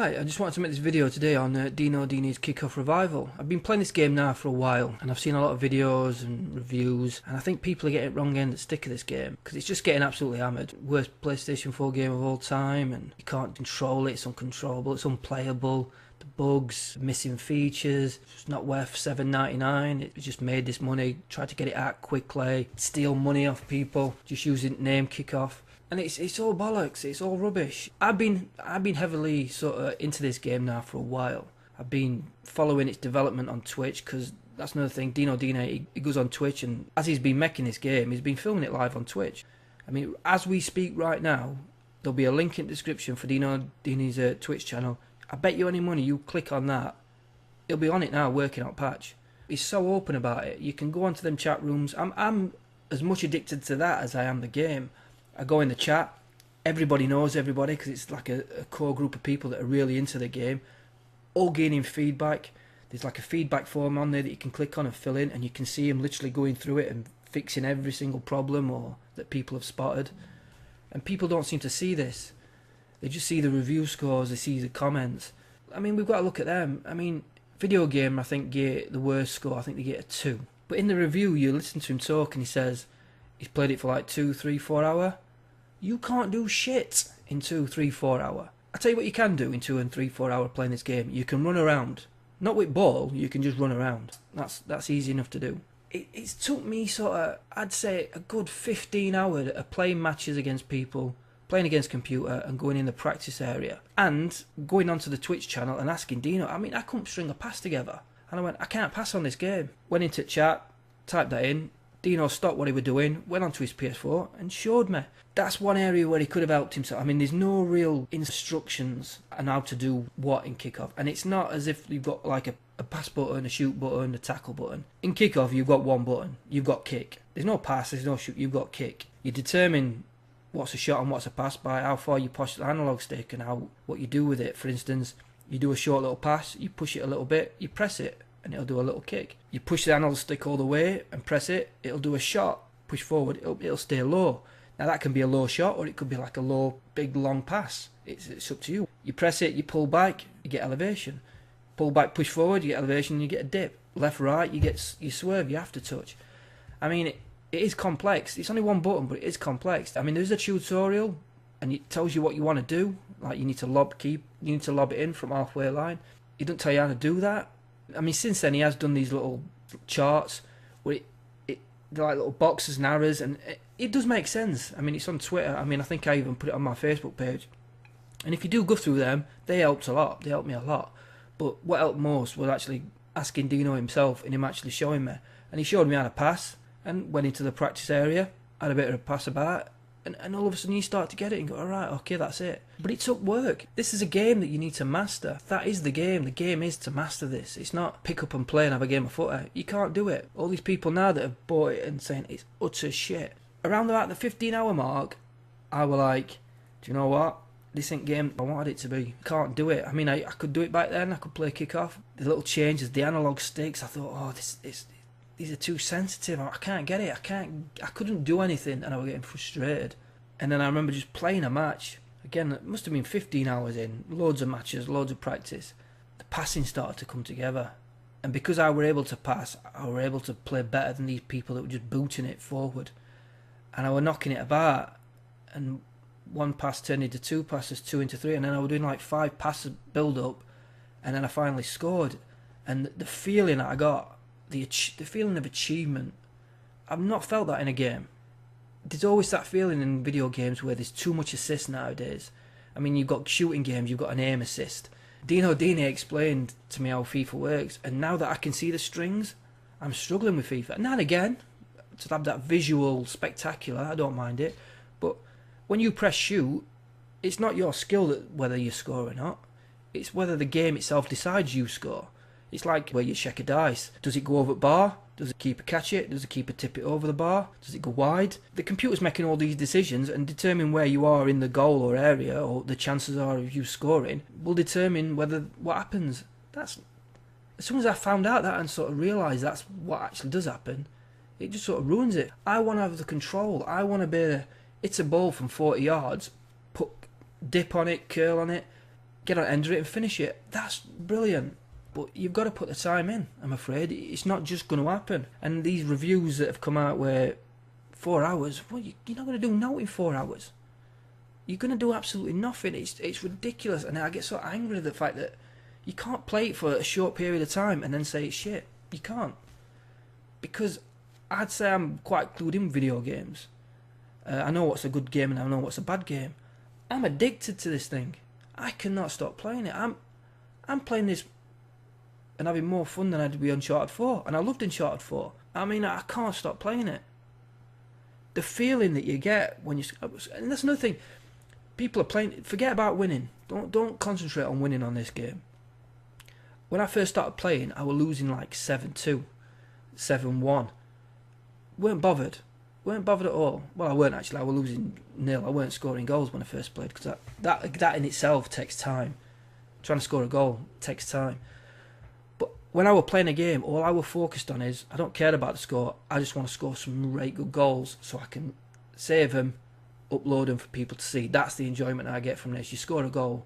Right, I just wanted to make this video today on Dini Dini's Kickoff Revival. I've been playing this game now for a while, and I've seen a lot of videos and reviews, and I think people are getting it wrong end of the stick of this game, because it's just getting absolutely hammered. Worst PlayStation 4 game of all time, and you can't control it, it's uncontrollable, it's unplayable, the bugs, missing features, it's not worth $7.99, it just made this money, tried to get it out quickly, steal money off people, just using name Kickoff. And it's all bollocks, it's all rubbish. I've been heavily sort of into this game now for a while. I've been following its development on Twitch, because that's another thing. Dini Dini, he goes on Twitch, and as he's been making this game, he's been filming it live on Twitch. I mean, as we speak right now, there'll be a link in the description for Dini Dini's Twitch channel. I bet you any money you click on that, he'll be on it now working out patch. He's so open about it. You can go onto them chat rooms. I'm as much addicted to that as I am the game. I go in the chat, everybody knows everybody, because it's like a core group of people that are really into the game, all gaining feedback. There's like a feedback form on there that you can click on and fill in, and you can see him literally going through it and fixing every single problem or that people have spotted. And people don't seem to see this. They just see the review scores, they see the comments. I mean, we've got to look at them. I mean, Video Game, I think, get the worst score. I think they get a 2. But in the review, you listen to him talk and he says he's played it for like 2, 3, 4 hours. You can't do shit in 2, 3, 4 hours. I tell you what you can do in 2 and 3, 4 hours playing this game. You can run around. Not with ball, you can just run around. That's easy enough to do. It's took me sort of, I'd say, a good 15 hours of playing matches against people, playing against computer and going in the practice area. And going onto the Twitch channel and asking Dino, I mean, I couldn't string a pass together. And I went, I can't pass on this game. Went into chat, typed that in. Dino stopped what he was doing, went onto his PS4 and showed me. That's one area where he could have helped himself. I mean, there's no real instructions on how to do what in Kickoff. And it's not as if you've got like a pass button, a shoot button, a tackle button. In Kickoff, you've got one button. You've got kick. There's no pass, there's no shoot, you've got kick. You determine what's a shot and what's a pass by how far you push the analog stick and what you do with it. For instance, you do a short little pass, you push it a little bit, you press it, and it'll do a little kick. You push the analog stick all the way and press it, it'll do a shot. Push forward, it'll stay low. Now that can be a low shot, or it could be like a low, big, long pass. It's up to you. You press it, you pull back, you get elevation. Pull back, push forward, you get elevation, you get a dip. Left, right, you swerve, you have to touch. I mean, it is complex. It's only one button, but it is complex. I mean, there's a tutorial, and it tells you what you want to do. Like you need to lob it in from halfway line. It doesn't tell you how to do that. I mean, since then he has done these little charts where they're like little boxes and arrows, and it does make sense. I mean, it's on Twitter. I mean, I think I even put it on my Facebook page. And if you do go through them, they helped a lot. They helped me a lot. But what helped most was actually asking Dino himself and him actually showing me. And he showed me how to pass and went into the practice area, had a bit of a pass about, and all of a sudden you start to get it and go, alright, okay, that's it. But it took work. This is a game that you need to master. That is the game. The game is to master this. It's not pick up and play and have a game of footy. You can't do it. All these people now that have bought it and saying it's utter shit. Around about the 15-hour mark, I was like, do you know what? This ain't game I wanted it to be. Can't do it. I mean, I could do it back then. I could play Kickoff. The little changes, the analog sticks, I thought, oh, these are too sensitive. I can't get it. I couldn't do anything, and I was getting frustrated. And then I remember just playing a match. Again, it must have been 15 hours in, loads of matches, loads of practice. The passing started to come together. And because I were able to pass, I were able to play better than these people that were just booting it forward. And I were knocking it about. And one pass turned into 2 passes, 2 into 3. And then I was doing like 5 passes build up. And then I finally scored. And the feeling that I got, the feeling of achievement, I've not felt that in a game. There's always that feeling in video games where there's too much assist nowadays. I mean, you've got shooting games, you've got an aim assist. Dini Dini explained to me how FIFA works, and now that I can see the strings, I'm struggling with FIFA. Now and again, to have that visual spectacular, I don't mind it. But when you press shoot, it's not your skill that whether you score or not. It's whether the game itself decides you score. It's like where you check a dice. Does it go over the bar? Does the keeper catch it? Does the keeper tip it over the bar? Does it go wide? The computer's making all these decisions, and determine where you are in the goal or area, or the chances are of you scoring, will determine what happens. As soon as I found out that and sort of realised that's what actually does happen, it just sort of ruins it. I want to have the control. I want to be it's a ball from 40 yards, put dip on it, curl on it, get on end of it and finish it. That's brilliant. But you've got to put the time in, I'm afraid. It's not just going to happen. And these reviews that have come out where 4 hours, well, you're not going to do nothing in 4 hours. You're going to do absolutely nothing. It's ridiculous. And I get so angry at the fact that you can't play it for a short period of time and then say it's shit. You can't. Because I'd say I'm quite clued in video games. I know what's a good game and I know what's a bad game. I'm addicted to this thing. I cannot stop playing it. I'm playing this and having more fun than I did with Uncharted 4. And I loved Uncharted 4. I mean, I can't stop playing it. The feeling that you get when you... And that's another thing. People are playing... Forget about winning. Don't concentrate on winning on this game. When I first started playing, I was losing like 7-2, 7-1. Weren't bothered at all. Well, I weren't actually. I was losing 0. I weren't scoring goals when I first played, because that in itself takes time. Trying to score a goal takes time. But when I was playing a game, all I was focused on is, I don't care about the score. I just want to score some right good goals so I can save them, upload them for people to see. That's the enjoyment I get from this. You score a goal,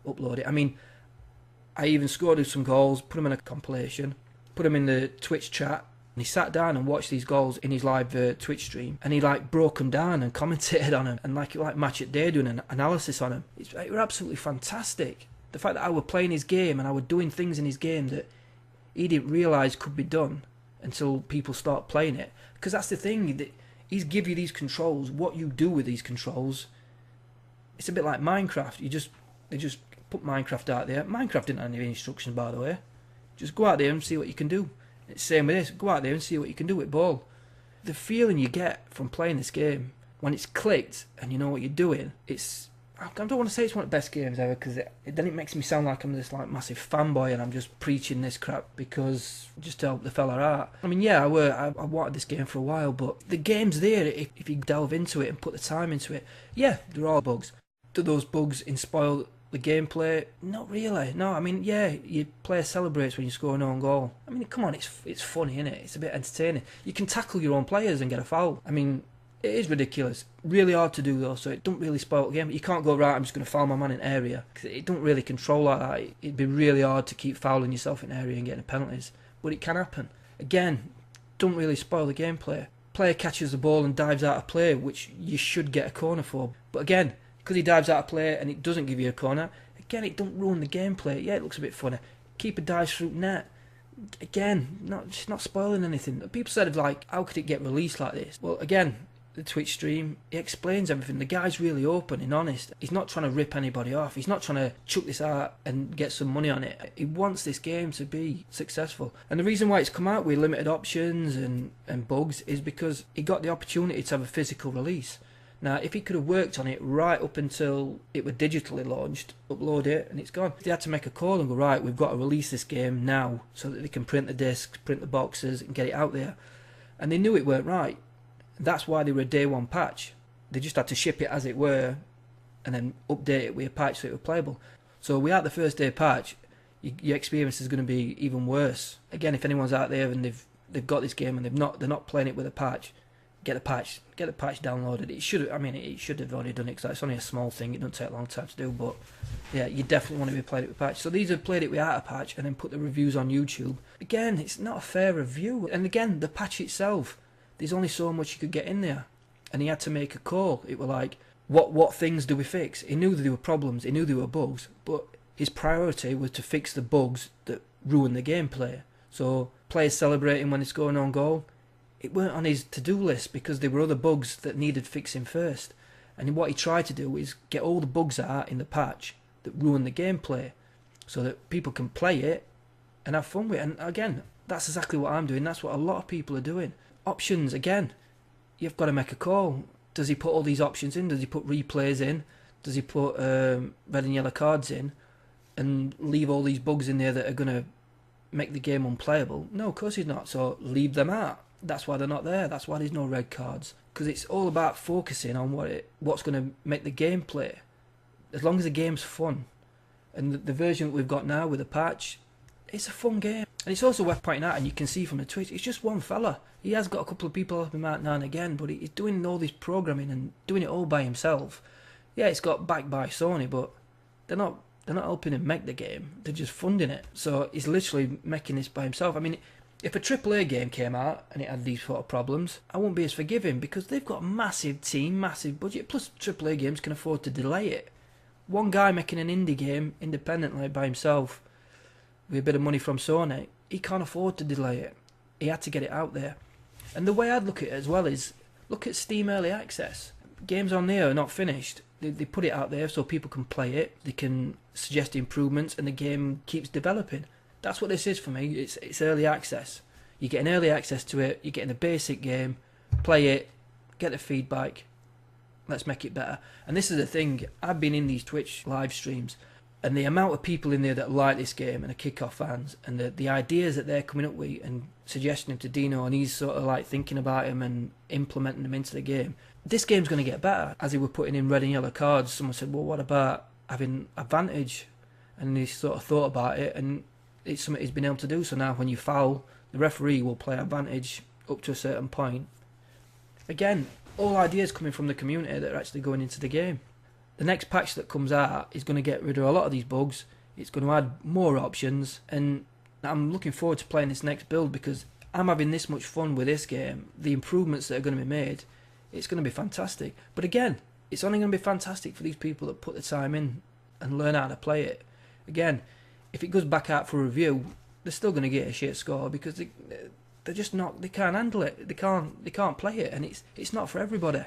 upload it. I mean, I even scored some goals, put them in a compilation, put them in the Twitch chat. And he sat down and watched these goals in his live Twitch stream, and he like broke them down and commentated on them, and like Match It Day doing an analysis on them. It were absolutely fantastic. The fact that I were playing his game and I were doing things in his game that he didn't realise could be done until people start playing it. Because that's the thing, that he's give you these controls. What you do with these controls, it's a bit like Minecraft. They just put Minecraft out there. Minecraft didn't have any instructions, by the way. Just go out there and see what you can do. It's the same with this. Go out there and see what you can do with ball. The feeling you get from playing this game, when it's clicked and you know what you're doing, I don't want to say it's one of the best games ever, because then it makes me sound like I'm this like massive fanboy and I'm just preaching this crap because just to help the fella out. I mean, yeah, I wanted this game for a while, but the game's there if you delve into it and put the time into it. Yeah, there are bugs. Do those bugs spoil the gameplay? Not really. No, I mean, yeah, your player celebrates when you score an own goal. I mean, come on, it's funny, isn't it? It's a bit entertaining. You can tackle your own players and get a foul. I mean, it is ridiculous. Really hard to do though, so it don't really spoil the game. You can't go, right, I'm just going to foul my man in area, because it don't really control like that. It'd be really hard to keep fouling yourself in area and getting penalties, but it can happen. Again, don't really spoil the gameplay. Player catches the ball and dives out of play, which you should get a corner for. But again, because he dives out of play and it doesn't give you a corner, again, it don't ruin the gameplay. Yeah, it looks a bit funny. Keeper dives through net. Again, it's not spoiling anything. People said, like, how could it get released like this? Well, again, the Twitch stream, he explains everything. The guy's really open and honest. He's not trying to rip anybody off. He's not trying to chuck this out and get some money on it. He wants this game to be successful. And the reason why it's come out with limited options and bugs is because he got the opportunity to have a physical release. Now, if he could have worked on it right up until it was digitally launched, upload it, and it's gone. They had to make a call and go, right, we've got to release this game now so that they can print the discs, print the boxes, and get it out there. And they knew it weren't right. That's why they were a day one patch. They just had to ship it as it were and then update it with a patch so it was playable. So without the first day patch, your experience is going to be even worse. Again, if anyone's out there and they've got this game and they're not playing it with a patch, get the patch downloaded. It should have already done it, because it's only a small thing. It doesn't take a long time to do, but yeah, you definitely want to be playing it with a patch. So these have played it without a patch and then put the reviews on YouTube. Again, it's not a fair review. And again, the patch itself, there's only so much you could get in there, and he had to make a call. It were like, what things do we fix? He knew that there were problems, he knew there were bugs, but his priority was to fix the bugs that ruin the gameplay. So players celebrating when it's going on goal, it weren't on his to-do list, because there were other bugs that needed fixing first. And what he tried to do is get all the bugs out in the patch that ruin the gameplay, so that people can play it and have fun with it. And again, that's exactly what I'm doing. That's what a lot of people are doing. Options, again, you've got to make a call. Does he put all these options in? Does he put replays in? Does he put red and yellow cards in and leave all these bugs in there that are going to make the game unplayable? No, of course he's not. So leave them out. That's why they're not there. That's why there's no red cards, because it's all about focusing on what's going to make the game play. As long as the game's fun, and the version that we've got now with the patch, it's a fun game. And it's also worth pointing out, and you can see from the Twitch, it's just one fella. He has got a couple of people helping him out now and again, but he's doing all this programming and doing it all by himself. Yeah, it's got backed by Sony, but they're not They're not helping him make the game. They're just funding it. So he's literally making this by himself. I mean, if a AAA game came out and it had these sort of problems, I wouldn't be as forgiving because they've got a massive team, massive budget. Plus, AAA games can afford to delay it. One guy making an indie game independently by himself with a bit of money from Sony, he can't afford to delay it. He had to get it out there. And the way I'd look at it as well is, look at Steam Early Access. Games on there are not finished. They put it out there so people can play it, they can suggest improvements, and the game keeps developing. That's what this is for me. It's early access. You're getting early access to it, you're getting a basic game, play it, get the feedback, let's make it better. And this is the thing, I've been in these Twitch live streams, and the amount of people in there that like this game and are Kickoff fans, and the ideas that they're coming up with and suggesting them to Dino, and he's sort of like thinking about them and implementing them into the game. This game's going to get better. As he were putting in red and yellow cards, someone said, well, what about having advantage? And he sort of thought about it, and it's something he's been able to do. So now when you foul, the referee will play advantage up to a certain point. Again, all ideas coming from the community that are actually going into the game. The next patch that comes out is going to get rid of a lot of these bugs. It's going to add more options, and I'm looking forward to playing this next build because I'm having this much fun with this game. The improvements that are going to be made, it's going to be fantastic. But again, it's only going to be fantastic for these people that put the time in and learn how to play it. Again, if it goes back out for review, they're still going to get a shit score because they're just not. They can't handle it. They can't play it, and it's not for everybody.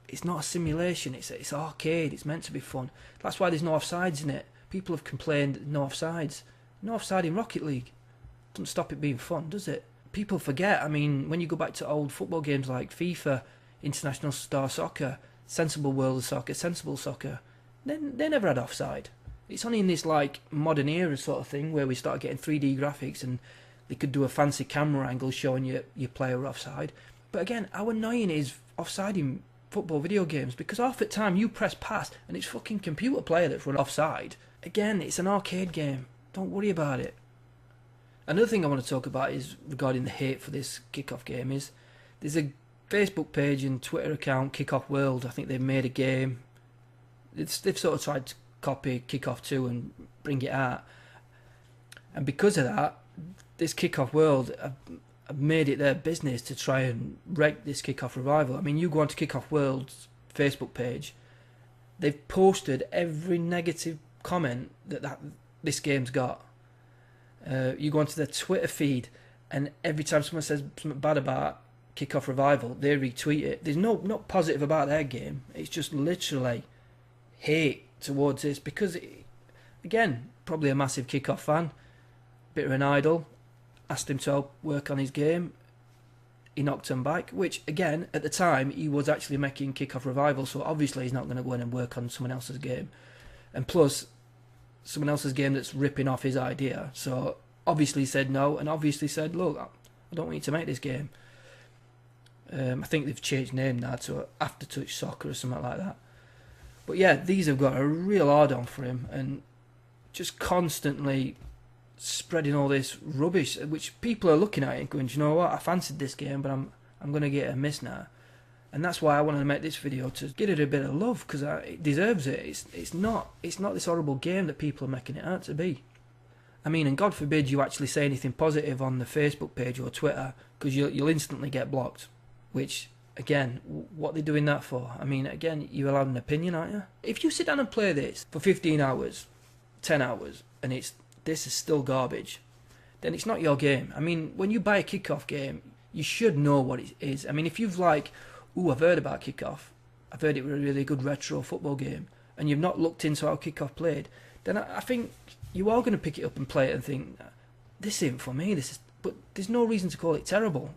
It's not a simulation. It's arcade. It's meant to be fun. That's why there's no offsides in it. People have complained no offsides. No offside in Rocket League. Doesn't stop it being fun, does it? People forget. I mean, when you go back to old football games like FIFA, International Star Soccer, Sensible World of Soccer, Sensible Soccer, they never had offside. It's only in this like modern era sort of thing where we start getting 3D graphics and they could do a fancy camera angle showing you your player offside. But again, how annoying is offside in football video games? Because half the time you press pass and it's fucking computer player that's run offside. Again, it's an arcade game. Don't worry about it. Another thing I want to talk about is regarding the hate for this Kickoff game is there's a Facebook page and Twitter account, Kickoff World. I think they've made a game. They've sort of tried to copy Kickoff 2 and bring it out. And because of that, this Kickoff World have made it their business to try and wreck this Kickoff revival. I mean, you go onto Kickoff World's Facebook page, they've posted every negative comment that this game's got. You go onto their Twitter feed, and every time someone says something bad about Kickoff Revival, they retweet it. There's not positive about their game. It's just literally hate towards this because, again, probably a massive Kickoff fan, bit of an idol, asked him to help work on his game. He knocked him back, which, again, at the time, he was actually making Kickoff Revival, so obviously he's not going to go in and work on someone else's game. And plus, someone else's game that's ripping off his idea. So obviously he said no, and obviously said, look, I don't want you to make this game. I think they've changed name now to Aftertouch Soccer or something like that. But yeah, these have got a real hard-on for him, and just constantly spreading all this rubbish, which people are looking at it and going, do you know what, I fancied this game, but I'm going to get a miss now. And that's why I wanted to make this video, to give it a bit of love, because it deserves it. It's not this horrible game that people are making it out to be. I mean, and God forbid you actually say anything positive on the Facebook page or Twitter, because you'll instantly get blocked. Which, again, what they're doing that for? I mean, again, you're allowed an opinion, aren't you? If you sit down and play this for 15 hours, 10 hours, and this is still garbage, then it's not your game. I mean, when you buy a Kickoff game, you should know what it is. I mean, if you've like, ooh, I've heard about Kickoff, I've heard it was a really good retro football game, and you've not looked into how Kickoff played, then I think you are going to pick it up and play it and think, this isn't for me, but there's no reason to call it terrible.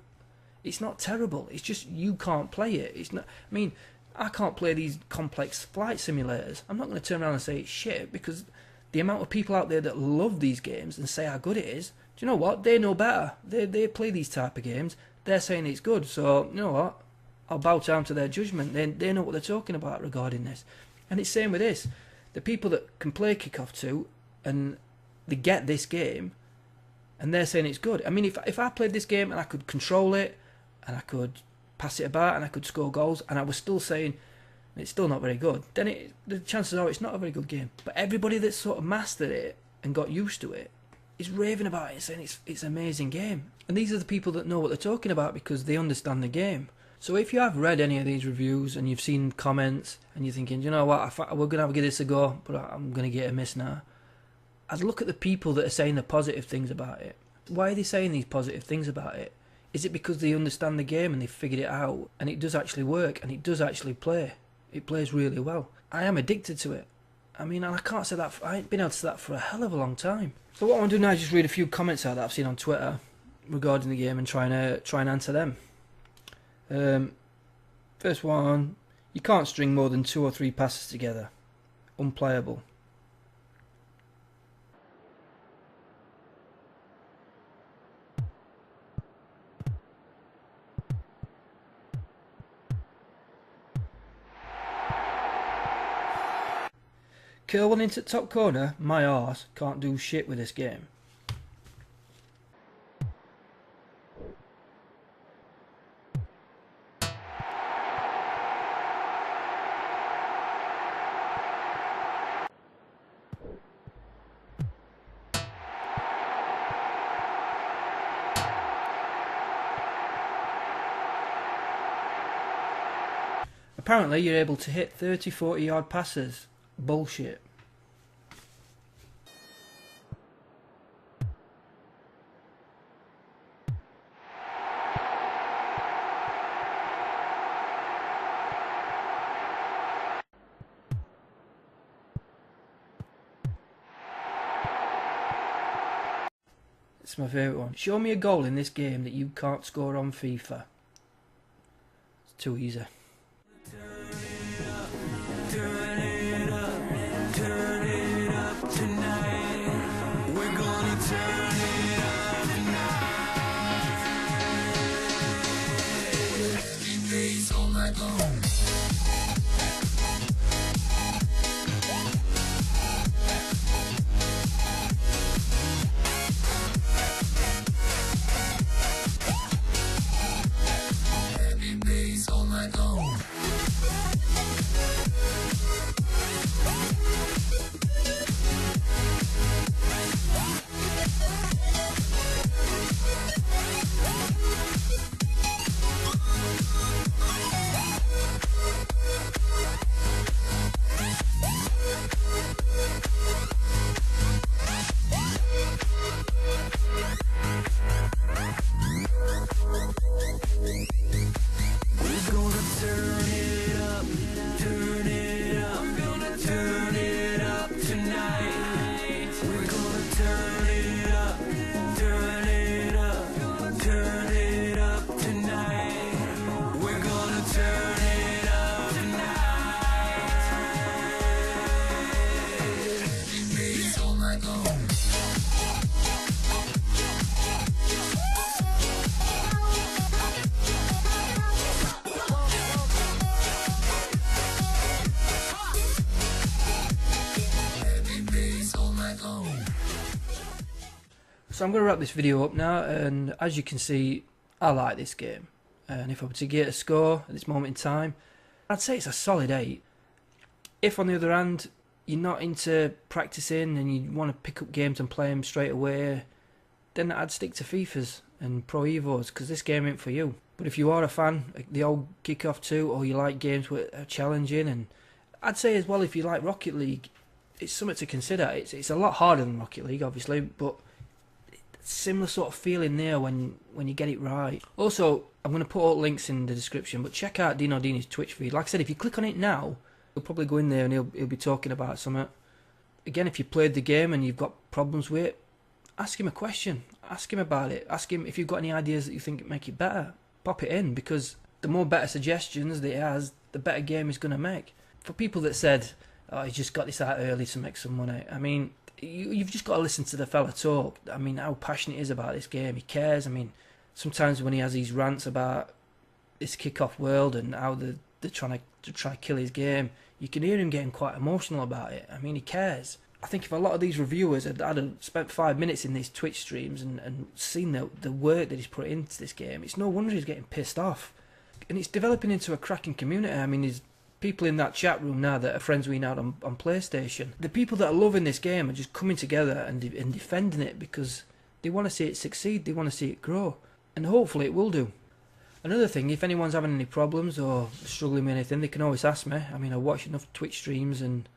It's not terrible, it's just you can't play it. It's not. I mean, I can't play these complex flight simulators. I'm not going to turn around and say it's shit, because the amount of people out there that love these games and say how good it is, do you know what? They know better. They play these type of games. They're saying it's good, so you know what? I'll bow down to their judgment. They know what they're talking about regarding this. And it's same with this. The people that can play Kickoff 2 and they get this game and they're saying it's good. I mean, if I played this game and I could control it and I could pass it about and I could score goals and I was still saying, and it's still not very good, then the chances are it's not a very good game. But everybody that's sort of mastered it and got used to it is raving about it, saying it's an amazing game. And these are the people that know what they're talking about because they understand the game. So if you have read any of these reviews and you've seen comments and you're thinking, you know what, we're going to give this a go, but I'm going to get a miss now, I'd look at the people that are saying the positive things about it. Why are they saying these positive things about it? Is it because they understand the game and they've figured it out and it does actually work and it does actually play? It plays really well. I am addicted to it. I mean, and I can't say that, I ain't been able to say that for a hell of a long time. So what I want to do now is just read a few comments out that I've seen on Twitter regarding the game and try and answer them. First one, you can't string more than 2 or 3 passes together. Unplayable. Curl one into top corner, my arse can't do shit with this game. Apparently you're able to hit 30-40 yard passes. Bullshit. It's my favourite one. Show me a goal in this game that you can't score on FIFA. It's too easy. So I'm going to wrap this video up now, and as you can see, I like this game. And if I were to get a score at this moment in time, I'd say it's a solid 8. If on the other hand, you're not into practicing and you want to pick up games and play them straight away, then I'd stick to FIFAs and Pro Evos, because this game ain't for you. But if you are a fan of the old Kickoff 2, or you like games that are challenging, and I'd say as well, if you like Rocket League, it's something to consider. It's a lot harder than Rocket League, obviously, but similar sort of feeling there when you get it right. Also, I'm going to put all links in the description, but check out Dini Dini's Twitch feed. Like I said, if you click on it now, he'll probably go in there and he'll be talking about something. Again, if you played the game and you've got problems with it, ask him a question. Ask him about it. Ask him if you've got any ideas that you think make it better. Pop it in, because the more better suggestions that he has, the better game he's going to make. For people that said, oh, he's just got this out early to make some money, I mean, you've just got to listen to the fella talk. I mean, how passionate he is about this game. He cares. I mean, sometimes when he has these rants about this Kickoff world and how they're trying to kill his game, you can hear him getting quite emotional about it. I mean, he cares. I think if a lot of these reviewers had spent 5 minutes in these Twitch streams and seen the work that he's put into this game, it's no wonder he's getting pissed off. And it's developing into a cracking community. I mean, people in that chat room now that are friends we now on PlayStation. The people that are loving this game are just coming together and defending it because they want to see it succeed. They want to see it grow, and hopefully it will do. Another thing, if anyone's having any problems or struggling with anything, they can always ask me. I mean, I watch enough Twitch streams and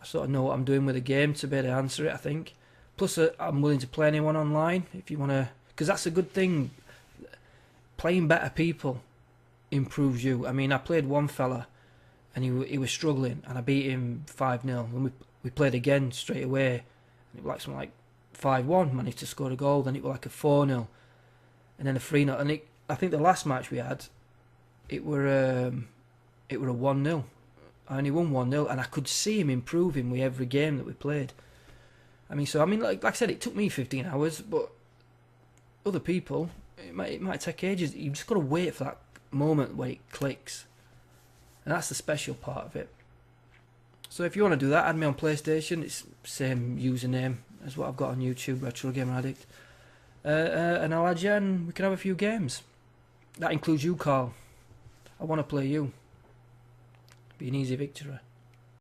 I sort of know what I'm doing with the game to be able to answer it, I think. Plus, I'm willing to play anyone online if you want to, because that's a good thing. Playing better people improves you. I mean, I played one fella and he was struggling and I beat him 5-0. And we played again straight away. And it was like something like 5-1, managed to score a goal. Then it was like a 4-0 and then a 3-0. And I think the last match we had, it were a 1-0. I only won 1-0 and I could see him improving with every game that we played. I mean, like I said, it took me 15 hours, but other people, it might take ages. You just got to wait for that moment where it clicks. And that's the special part of it. So if you want to do that, add me on PlayStation. It's the same username as what I've got on YouTube, Retro Gamer Addict. And I'll add you and we can have a few games. That includes you, Carl. I want to play you. Be an easy victory.